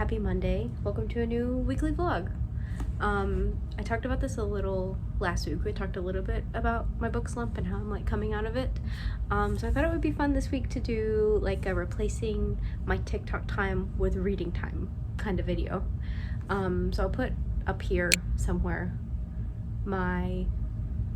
Happy Monday. Welcome to a new weekly vlog. I talked about this a little last week. We talked a little bit about my book slump and how I'm like coming out of it. So I thought it would be fun this week to do like a replacing my TikTok time with reading time kind of video. So I'll put up here somewhere my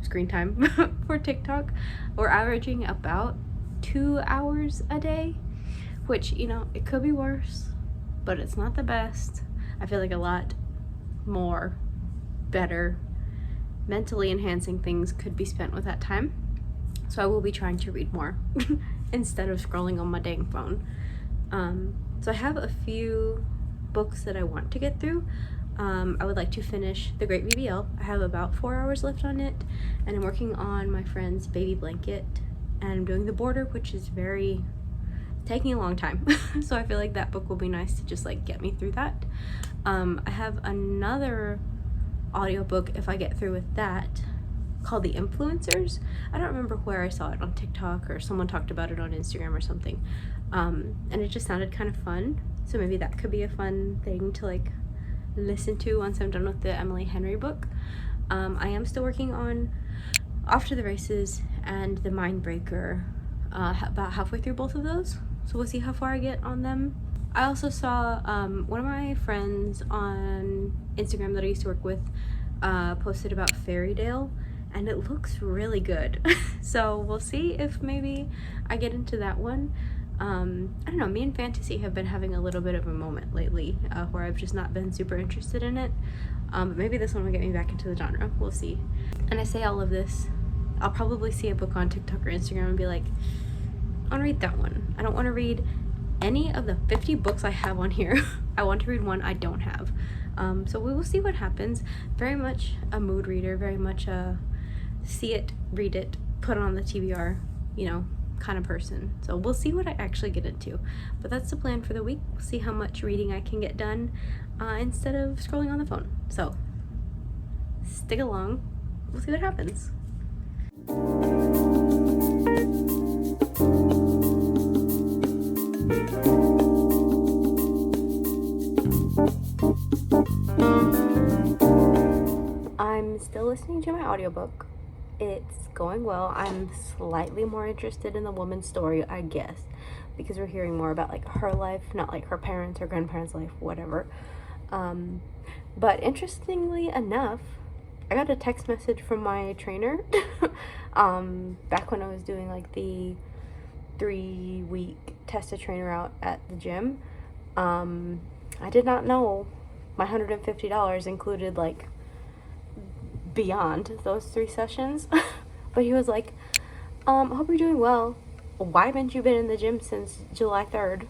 screen time for TikTok. We're averaging about 2 hours a day, which, you know, it could be worse, but it's not the best. I feel like a lot more better mentally enhancing things could be spent with that time. So I will be trying to read more instead of scrolling on my dang phone. So I have a few books that I want to get through. I would like to finish The Great BBL. I have about 4 hours left on it, and I'm working on my friend's baby blanket, and I'm doing the border, which is taking a long time. So I feel like that book will be nice to just like get me through that. I have another audiobook, if I get through with that, called The Influencers. I don't remember where I saw it, on TikTok or someone talked about it on Instagram or something. And it just sounded kind of fun. So maybe that could be a fun thing to like listen to once I'm done with the Emily Henry book. I am still working on Off to the Races and The Mindbreaker, about halfway through both of those. So we'll see how far I get on them. I also saw one of my friends on Instagram that I used to work with posted about Fairytale, and it looks really good. So we'll see if maybe I get into that one. I don't know, me and fantasy have been having a little bit of a moment lately where I've just not been super interested in it. But maybe this one will get me back into the genre. We'll see. And I say all of this, I'll probably see a book on TikTok or Instagram and be like, I want to read that one. I don't want to read any of the 50 books I have on here. I want to read one I don't have. So we will see what happens. Very much a mood reader, very much a see it, read it, put it on the TBR, you know, kind of person. So we'll see what I actually get into. But that's the plan for the week. We'll see how much reading I can get done instead of scrolling on the phone. So stick along. We'll see what happens. I'm still listening to my audiobook. It's going well. I'm slightly more interested in the woman's story, I guess, because we're hearing more about like her life, not like her parents or grandparents' life, whatever. But interestingly enough, I got a text message from my trainer back when I was doing like the 3-week test a trainer out at the gym. I did not know my $150 included like beyond those 3 sessions. But he was like, hope you're doing well. Why haven't you been in the gym since July 3rd?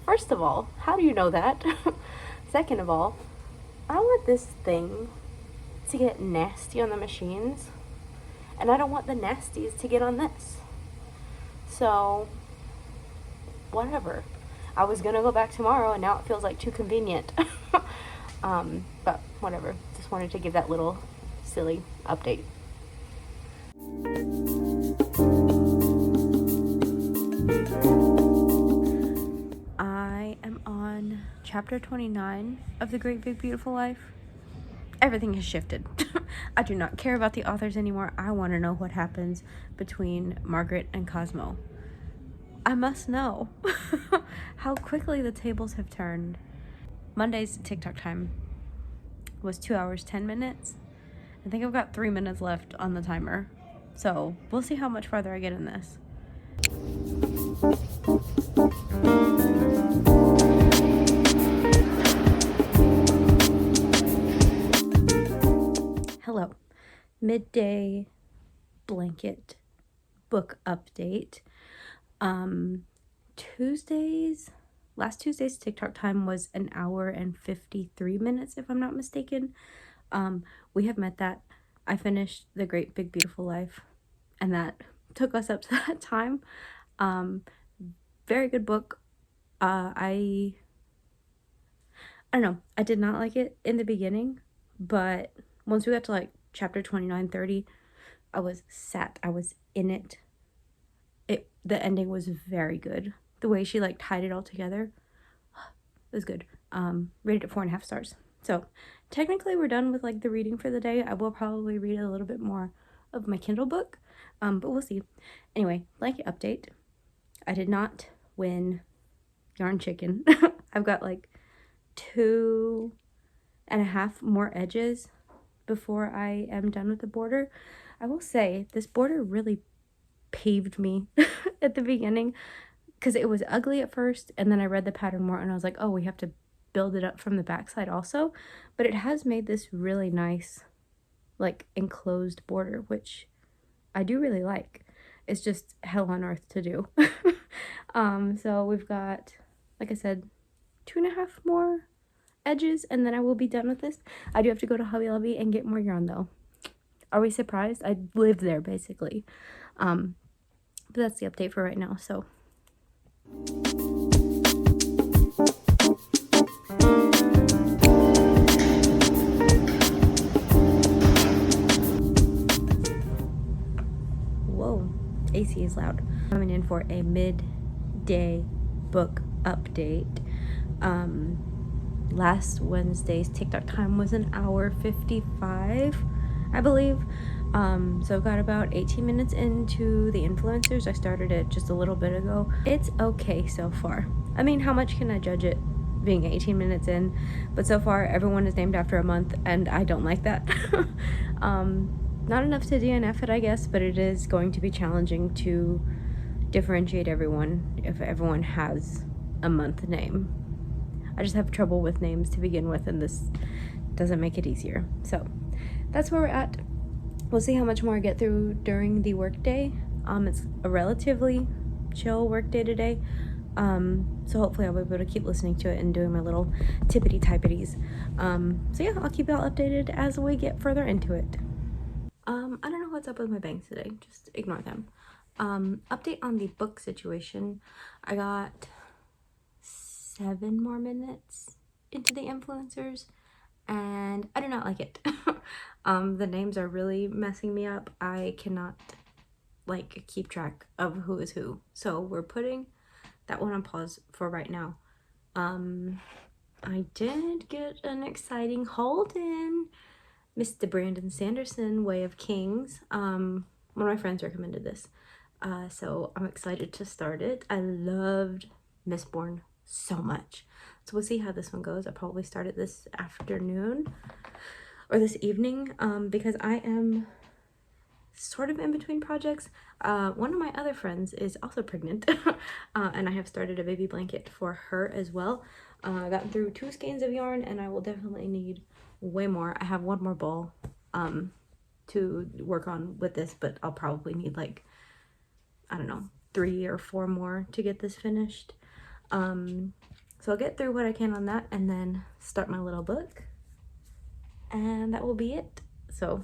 First of all, how do you know that? Second of all, I don't want this thing to get nasty on the machines, and I don't want the nasties to get on this. So whatever. I was gonna go back tomorrow, and now it feels like too convenient. But whatever. Just wanted to give that little silly update. I am on chapter 29 of The Great Big Beautiful Life. Everything has shifted. I do not care about the authors anymore. I want to know what happens between Margaret and Cosmo. I must know how quickly the tables have turned. Monday's TikTok time was 2 hours, 10 minutes. I think I've got 3 minutes left on the timer. So we'll see how much farther I get in this. Hello. Midday blanket book update. Last Tuesday's TikTok time was 1 hour and 53 minutes, if I'm not mistaken. We have met that. I finished The Great Big Beautiful Life, and that took us up to that time. Very good book. I don't know. I did not like it in the beginning, but once we got to like chapter 29, 30, I was in it. The ending was very good. The way she like tied it all together, It was good. Rated it 4.5 stars. So technically we're done with like the reading for the day. I will probably read a little bit more of my Kindle book, but we'll see. Anyway, blanket update. I did not win yarn chicken. I've got like 2.5 more edges before I am done with the border. I will say this border really peeved me at the beginning because it was ugly at first, and then I read the pattern more and I was like, oh, we have to build it up from the backside also. But it has made this really nice like enclosed border, which I do really like. It's just hell on earth to do. So we've got, like I said, 2.5 more edges and then I will be done with this. I do have to go to Hobby Lobby and get more yarn though. Are we surprised? I live there basically. But that's the update for right now. So whoa, AC is loud. Coming in for a midday book update. Last Wednesday's TikTok time was 1:55, I believe. So got about 18 minutes into the influencers. I started it just a little bit ago. It's okay so far. I mean, how much can I judge it being 18 minutes in? But so far, everyone is named after a month, and I don't like that. Not enough to DNF it, I guess, but it is going to be challenging to differentiate everyone if everyone has a month name. I just have trouble with names to begin with, and this doesn't make it easier. So that's where we're at. We'll see how much more I get through during the workday. It's a relatively chill workday today. So hopefully I'll be able to keep listening to it and doing my little tippity-typpities. So yeah, I'll keep y'all updated as we get further into it. I don't know what's up with my bangs today. Just ignore them. Update on the book situation. I got 7 more minutes into the influencers and I do not like it. The names are really messing me up. I cannot like keep track of who is who. So we're putting that one on pause for right now. I did get an exciting hold in Mr. Brandon Sanderson, Way of Kings. One of my friends recommended this. So I'm excited to start it. I loved Mistborn so much. So we'll see how this one goes. I'll probably start it this afternoon or this evening because I am sort of in between projects. One of my other friends is also pregnant and I have started a baby blanket for her as well. I got through 2 skeins of yarn and I will definitely need way more. I have one more ball to work on with this, but I'll probably need like, I don't know, 3 or 4 more to get this finished. So I'll get through what I can on that and then start my little book, and that will be it. So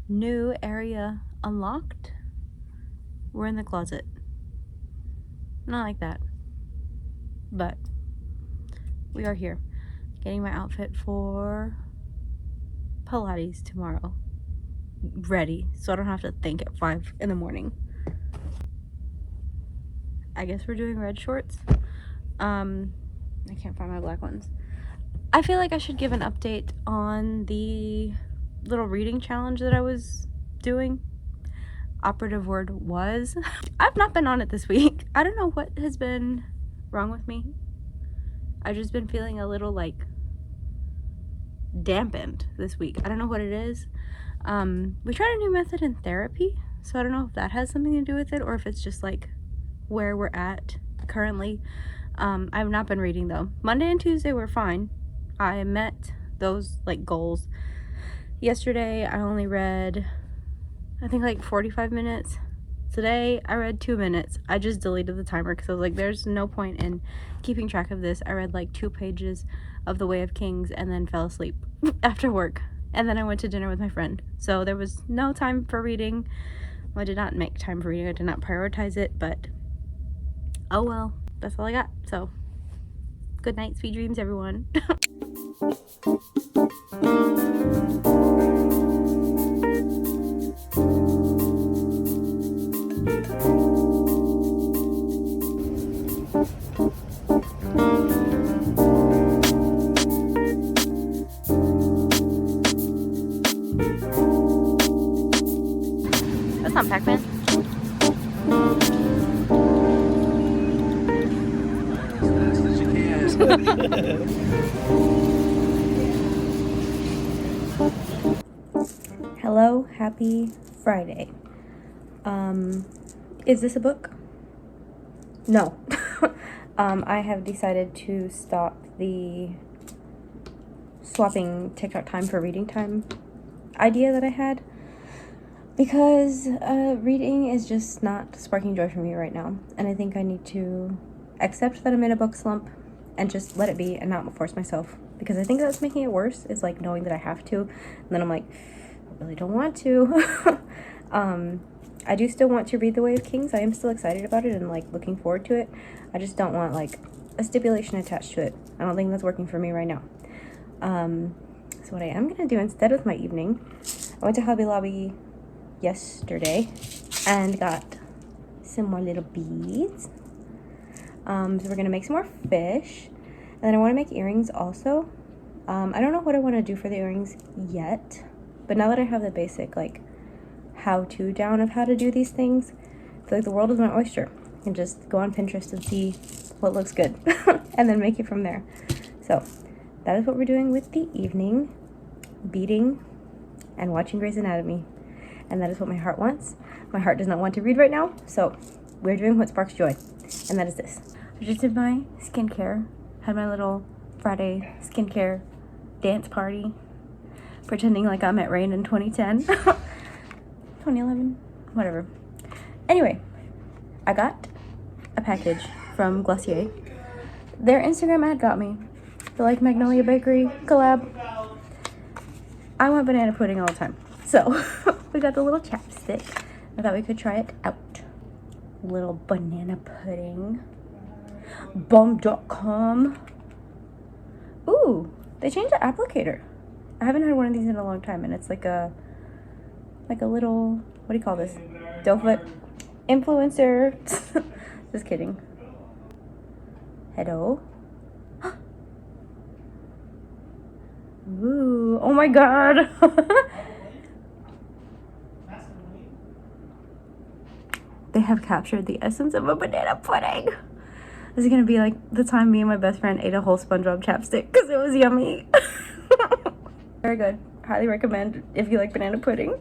new area unlocked. We're in the closet. Not like that, but we are here getting my outfit for Pilates tomorrow ready so I don't have to think at 5 in the morning. I guess we're doing red shorts. I can't find my black ones. I feel like I should give an update on the little reading challenge that I was doing. Operative word was. I've not been on it this week. I don't know what has been wrong with me. I've just been feeling a little like dampened this week. I don't know what it is. We tried a new method in therapy, so I don't know if that has something to do with it or if it's just like where we're at currently. I've not been reading though. Monday and Tuesday were fine. I met those like goals. Yesterday I only read I think like 45 minutes Today I read 2 minutes. I just deleted the timer because I was like, there's no point in keeping track of this. I read like 2 pages of The Way of Kings and then fell asleep after work. And then I went to dinner with my friend. So there was no time for reading. Well, I did not make time for reading. I did not prioritize it, but oh well, that's all I got. So good night, sweet dreams, everyone. That's not Pac-Man. As fast as you can. Hello, happy Friday. Is this a book? No. I have decided to stop the swapping TikTok time for reading time idea that I had, because reading is just not sparking joy for me right now, and I think I need to accept that I'm in a book slump and just let it be and not force myself, because I think that's making it worse, is like knowing that I have to, and then I'm like, I really don't want to. I do still want to read The Way of Kings. I am still excited about it and like looking forward to it. I just don't want like a stipulation attached to it. I don't think that's working for me right now. So what I am gonna do instead with my evening, I went to Hobby Lobby yesterday and got some more little beads. So we're gonna make some more fish, and then I want to make earrings also. I don't know what I want to do for the earrings yet, but now that I have the basic like how-to down of how to do these things, I feel like the world is my oyster. I can just go on Pinterest and see what looks good and then make it from there. So that is what we're doing with the evening: beading and watching Grey's Anatomy. And that is what my heart wants. My heart does not want to read right now, so we're doing what sparks joy, and that is this. I just did my skincare, had my little Friday skincare dance party, pretending like I'm at Rain in 2010. 2011, whatever. Anyway, I got a package from Glossier. Their Instagram ad got me. The like Magnolia Bakery collab. I want banana pudding all the time. So we got the little chapstick. I thought we could try it out. Little banana pudding. Bomb.com. Ooh, they changed the applicator. I haven't had one of these in a long time, and it's like a little, what do you call this? Doe foot influencer. Just kidding. Hello. Ooh, oh my god. They have captured the essence of a banana pudding. This is gonna be like the time me and my best friend ate a whole SpongeBob chapstick because it was yummy. Very good. Highly recommend if you like banana pudding.